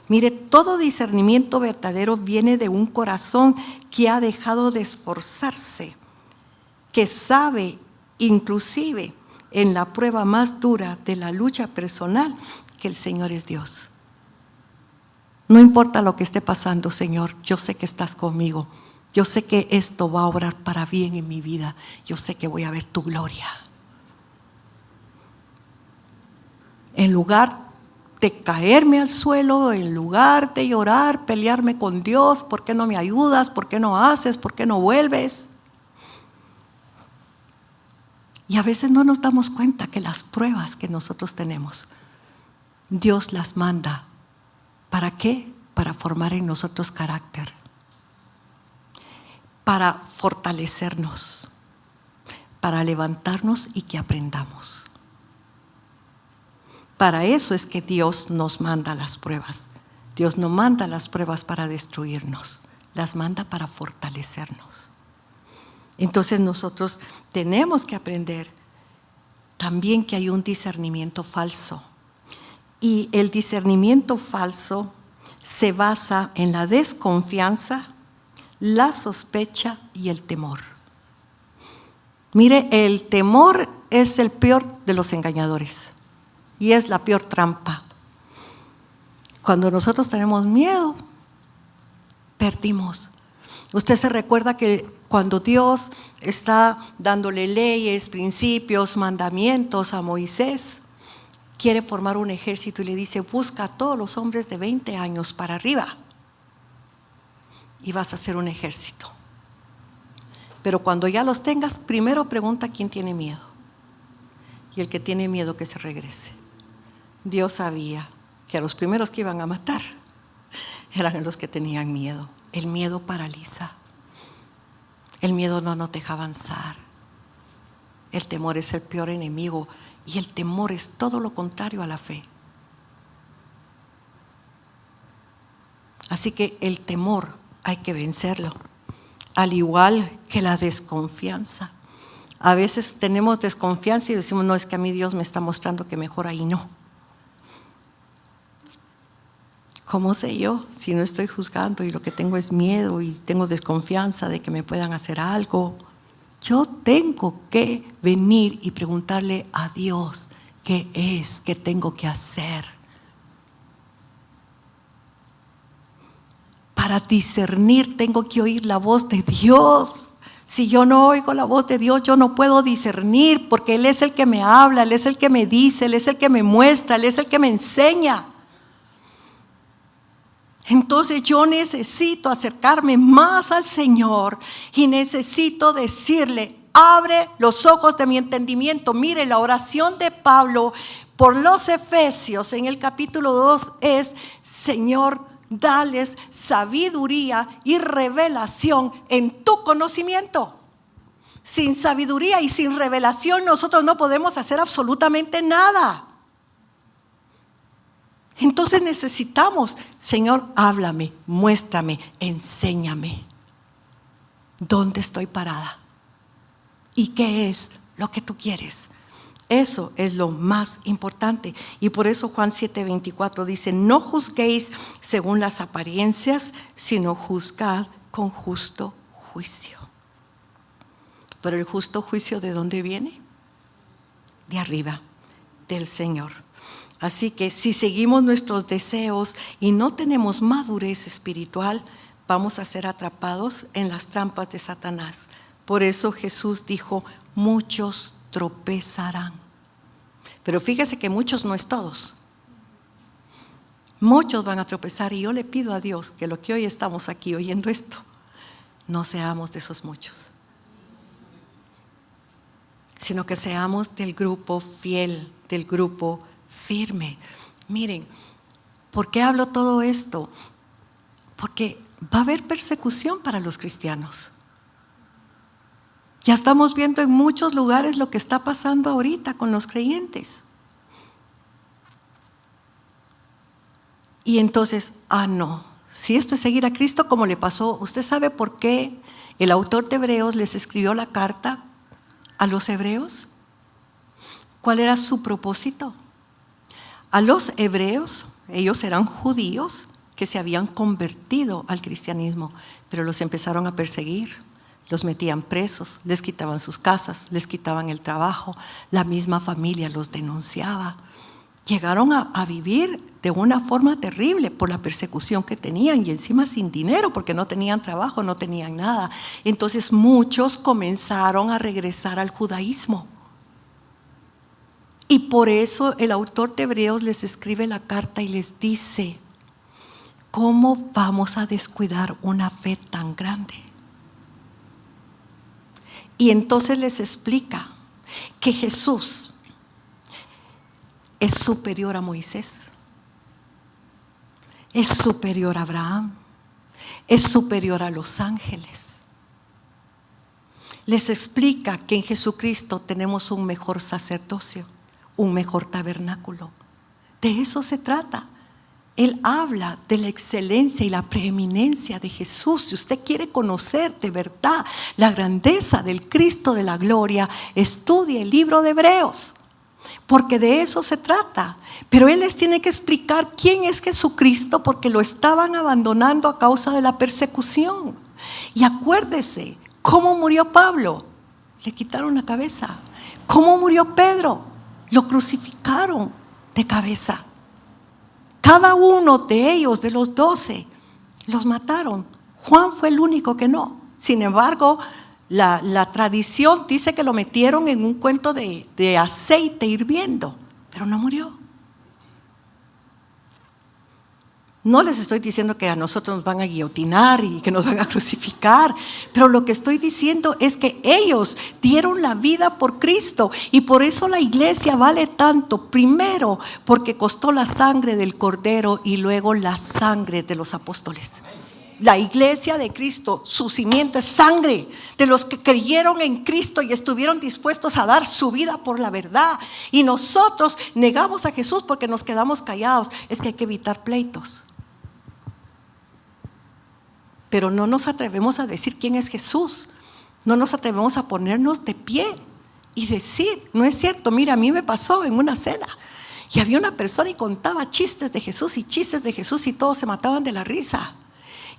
Mire, todo discernimiento verdadero viene de un corazón que ha dejado de esforzarse, que sabe inclusive en la prueba más dura de la lucha personal que el Señor es Dios. No importa lo que esté pasando, Señor, yo sé que estás conmigo. Yo sé que esto va a obrar para bien en mi vida. Yo sé que voy a ver tu gloria. En lugar de caerme al suelo, en lugar de llorar, pelearme con Dios, ¿por qué no me ayudas? ¿Por qué no haces? ¿Por qué no vuelves? Y a veces no nos damos cuenta que las pruebas que nosotros tenemos, Dios las manda. ¿Para qué? Para formar en nosotros carácter, para fortalecernos, para levantarnos y que aprendamos. Para eso es que Dios nos manda las pruebas. Dios no manda las pruebas para destruirnos, las manda para fortalecernos. Entonces nosotros tenemos que aprender también que hay un discernimiento falso. Y el discernimiento falso se basa en la desconfianza, la sospecha y el temor. Mire, el temor es el peor de los engañadores y es la peor trampa. Cuando nosotros tenemos miedo, perdimos. Usted se recuerda que cuando Dios está dándole leyes, principios, mandamientos a Moisés, quiere formar un ejército y le dice: busca a todos los hombres de 20 años para arriba y vas a hacer un ejército. Pero cuando ya los tengas, primero pregunta quién tiene miedo. Y el que tiene miedo que se regrese. Dios sabía que a los primeros que iban a matar eran los que tenían miedo. El miedo paraliza. El miedo no nos deja avanzar. El temor es el peor enemigo y el temor es todo lo contrario a la fe. Así que el temor hay que vencerlo, al igual que la desconfianza. A veces tenemos desconfianza y decimos: no, es que a mí Dios me está mostrando que mejor ahí no. ¿Cómo sé yo si no estoy juzgando y lo que tengo es miedo y tengo desconfianza de que me puedan hacer algo? Yo tengo que venir y preguntarle a Dios qué es, qué tengo que hacer. Para discernir tengo que oír la voz de Dios. Si yo no oigo la voz de Dios, yo no puedo discernir, porque Él es el que me habla, Él es el que me dice, Él es el que me muestra, Él es el que me enseña. Entonces yo necesito acercarme más al Señor y necesito decirle: abre los ojos de mi entendimiento. Mire, la oración de Pablo por los Efesios en el capítulo 2 es: Señor, dales sabiduría y revelación en tu conocimiento. Sin sabiduría y sin revelación nosotros no podemos hacer absolutamente nada. Entonces necesitamos: Señor, háblame, muéstrame, enséñame dónde estoy parada y qué es lo que tú quieres. Eso es lo más importante. Y por eso Juan 7:24 dice: no juzguéis según las apariencias, sino juzgad con justo juicio. Pero el justo juicio, ¿de dónde viene? De arriba, del Señor. Así que si seguimos nuestros deseos y no tenemos madurez espiritual, vamos a ser atrapados en las trampas de Satanás. Por eso Jesús dijo: muchos tropezarán. Pero fíjese que muchos no es todos. Muchos van a tropezar, y yo le pido a Dios que lo que hoy estamos aquí oyendo esto, no seamos de esos muchos, sino que seamos del grupo fiel, del grupo firme. Miren, ¿por qué hablo todo esto? Porque va a haber persecución para los cristianos. Ya estamos viendo en muchos lugares lo que está pasando ahorita con los creyentes. Y entonces, no, si esto es seguir a Cristo, como le pasó, ¿usted sabe por qué el autor de Hebreos les escribió la carta a los hebreos? ¿Cuál era su propósito? A los hebreos, ellos eran judíos que se habían convertido al cristianismo, pero los empezaron a perseguir. Los metían presos, les quitaban sus casas, les quitaban el trabajo, la misma familia los denunciaba. Llegaron a vivir de una forma terrible por la persecución que tenían, y encima sin dinero, porque no tenían trabajo, no tenían nada. Entonces muchos comenzaron a regresar al judaísmo. Y por eso el autor de Hebreos les escribe la carta y les dice: ¿cómo vamos a descuidar una fe tan grande? Y entonces les explica: que Jesús es superior a Moisés, es superior a Abraham, es superior a los ángeles. Les explica que en Jesucristo tenemos un mejor sacerdocio, un mejor tabernáculo. De eso se trata. Él habla de la excelencia y la preeminencia de Jesús. Si usted quiere conocer de verdad la grandeza del Cristo de la gloria, estudie el libro de Hebreos, porque de eso se trata. Pero Él les tiene que explicar quién es Jesucristo, porque lo estaban abandonando a causa de la persecución. Y acuérdese, ¿cómo murió Pablo? Le quitaron la cabeza. ¿Cómo murió Pedro? Lo crucificaron de cabeza. Cada uno de ellos, de los 12, los mataron. Juan fue el único que no. Sin embargo, la tradición dice que lo metieron en un cuento de aceite hirviendo, pero no murió. No les estoy diciendo que a nosotros nos van a guillotinar y que nos van a crucificar, pero lo que estoy diciendo es que ellos dieron la vida por Cristo, y por eso la iglesia vale tanto. Primero, porque costó la sangre del Cordero, y luego la sangre de los apóstoles. La iglesia de Cristo, su cimiento es sangre de los que creyeron en Cristo y estuvieron dispuestos a dar su vida por la verdad. Y nosotros negamos a Jesús porque nos quedamos callados. Es que hay que evitar pleitos. Pero no nos atrevemos a decir quién es Jesús. No nos atrevemos a ponernos de pie y decir, no es cierto. Mira, a mí me pasó en una cena y había una persona y contaba chistes de Jesús y todos se mataban de la risa.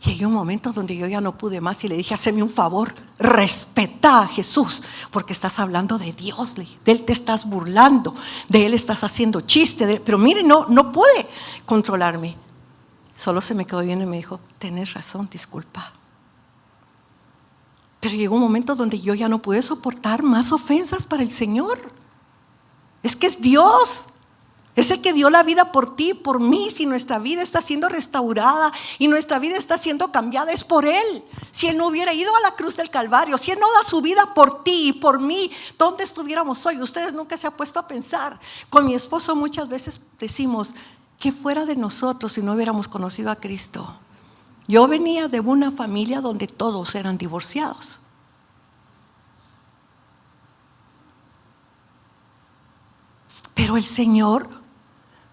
Y hay un momento donde yo ya no pude más y le dije, haceme un favor, respeta a Jesús, porque estás hablando de Dios, de Él te estás burlando, de Él estás haciendo chiste, pero mire, no pude controlarme. Solo se me quedó viendo y me dijo, tenés razón, disculpa. Pero llegó un momento donde yo ya no pude soportar más ofensas para el Señor. Es que es Dios. Es el que dio la vida por ti, por mí. Si nuestra vida está siendo restaurada y nuestra vida está siendo cambiada, es por Él. Si Él no hubiera ido a la cruz del Calvario, si Él no da su vida por ti y por mí, ¿dónde estuviéramos hoy? Ustedes nunca se han puesto a pensar. Con mi esposo muchas veces decimos, ¿qué fuera de nosotros si no hubiéramos conocido a Cristo? Yo venía de una familia donde todos eran divorciados. Pero el Señor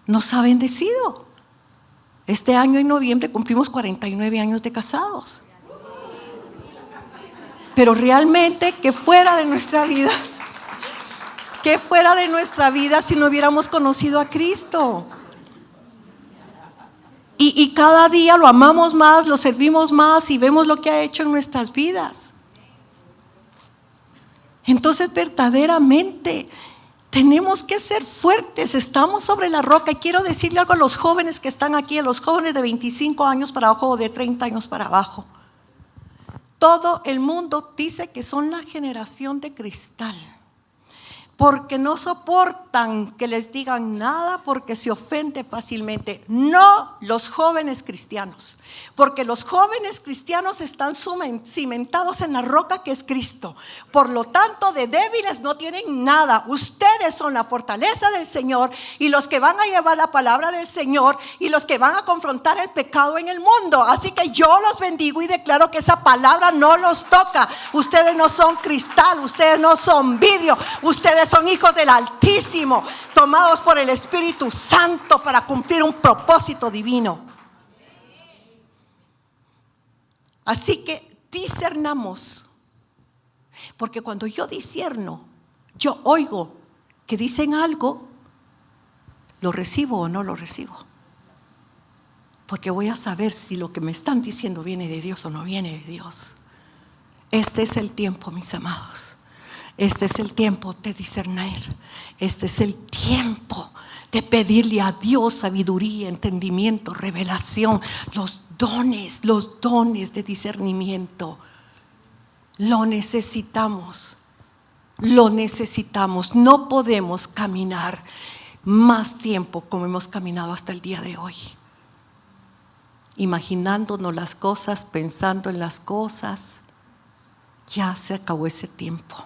nos ha bendecido. Este año en noviembre cumplimos 49 años de casados. Pero realmente, ¿qué fuera de nuestra vida? ¿Qué fuera de nuestra vida si no hubiéramos conocido a Cristo? Y cada día lo amamos más, lo servimos más y vemos lo que ha hecho en nuestras vidas. Entonces, verdaderamente tenemos que ser fuertes, estamos sobre la roca. Y quiero decirle algo a los jóvenes que están aquí, a los jóvenes de 25 años para abajo o de 30 años para abajo. Todo el mundo dice que son la generación de cristal, porque no soportan que les digan nada, porque se ofende fácilmente. No los jóvenes cristianos, porque los jóvenes cristianos están cimentados en la roca que es Cristo. Por lo tanto, de débiles no tienen nada. Ustedes son la fortaleza del Señor y los que van a llevar la palabra del Señor y los que van a confrontar el pecado en el mundo. Así que yo los bendigo y declaro que esa palabra no los toca. Ustedes no son cristal, ustedes no son vidrio, ustedes son hijos del Altísimo, tomados por el Espíritu Santo para cumplir un propósito divino. Así que discernamos, porque cuando yo discierno, yo oigo que dicen algo, lo recibo o no lo recibo, porque voy a saber si lo que me están diciendo viene de Dios o no viene de Dios. Este es el tiempo, mis amados. Este es el tiempo de discernir. Este es el tiempo de pedirle a Dios sabiduría, entendimiento, revelación, los dones de discernimiento. Lo necesitamos. No podemos caminar más tiempo como hemos caminado hasta el día de hoy, imaginándonos las cosas, pensando en las cosas. Ya se acabó ese tiempo.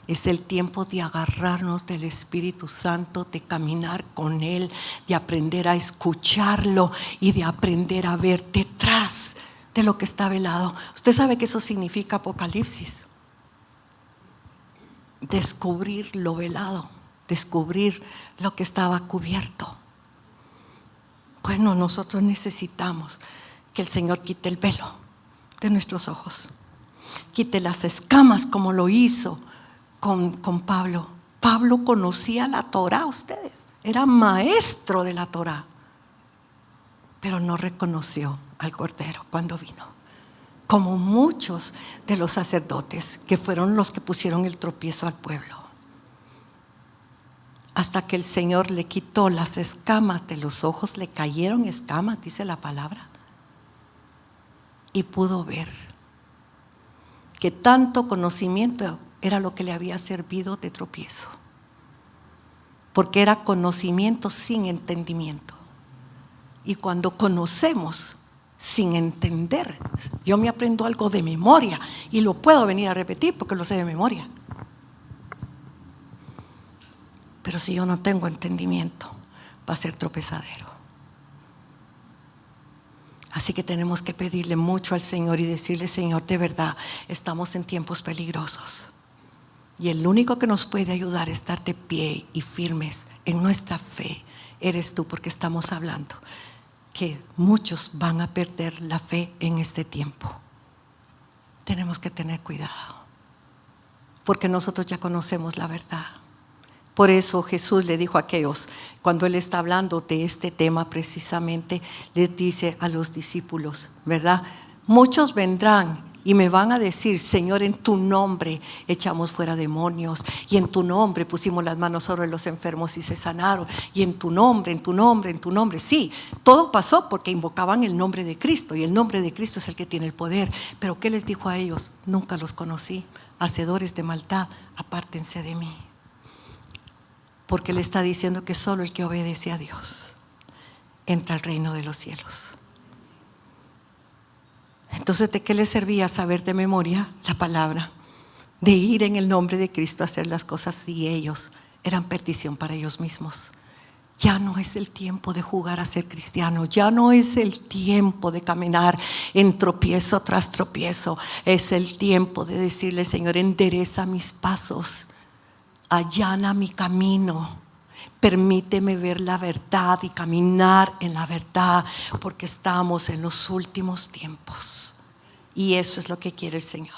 Es el tiempo de agarrarnos del Espíritu Santo, de caminar con Él, de aprender a escucharlo y de aprender a ver detrás de lo que está velado. Usted sabe que eso significa Apocalipsis. Descubrir lo velado, descubrir lo que estaba cubierto. Bueno, nosotros necesitamos que el Señor quite el velo de nuestros ojos, quite las escamas como lo hizo con Pablo. Pablo conocía la Torá, ustedes, era maestro de la Torá, pero no reconoció al Cordero cuando vino, como muchos de los sacerdotes que fueron los que pusieron el tropiezo al pueblo. Hasta que el Señor le quitó las escamas de los ojos, le cayeron escamas, dice la palabra, y pudo ver que tanto conocimiento era lo que le había servido de tropiezo, porque era conocimiento sin entendimiento. Y cuando conocemos sin entender, yo me aprendo algo de memoria y lo puedo venir a repetir porque lo sé de memoria, pero si yo no tengo entendimiento va a ser tropezadero. Así que tenemos que pedirle mucho al Señor y decirle: Señor, de verdad estamos en tiempos peligrosos, y el único que nos puede ayudar a estar de pie y firmes en nuestra fe eres tú, porque estamos hablando que muchos van a perder la fe en este tiempo. Tenemos que tener cuidado, porque nosotros ya conocemos la verdad. Por eso Jesús le dijo a aquellos, cuando Él está hablando de este tema precisamente, les dice a los discípulos, ¿verdad? Muchos vendrán y me van a decir: Señor, en tu nombre echamos fuera demonios, y en tu nombre pusimos las manos sobre los enfermos y se sanaron, y en tu nombre, en tu nombre, en tu nombre. Sí, todo pasó porque invocaban el nombre de Cristo, y el nombre de Cristo es el que tiene el poder. Pero ¿qué les dijo a ellos? Nunca los conocí, hacedores de maldad, apártense de mí. Porque le está diciendo que solo el que obedece a Dios entra al reino de los cielos. Entonces, ¿de qué les servía saber de memoria la palabra? De ir en el nombre de Cristo a hacer las cosas si ellos eran perdición para ellos mismos. Ya no es el tiempo de jugar a ser cristiano, ya no es el tiempo de caminar en tropiezo tras tropiezo. Es el tiempo de decirle: Señor, endereza mis pasos, allana mi camino, permíteme ver la verdad y caminar en la verdad, porque estamos en los últimos tiempos y eso es lo que quiere el Señor.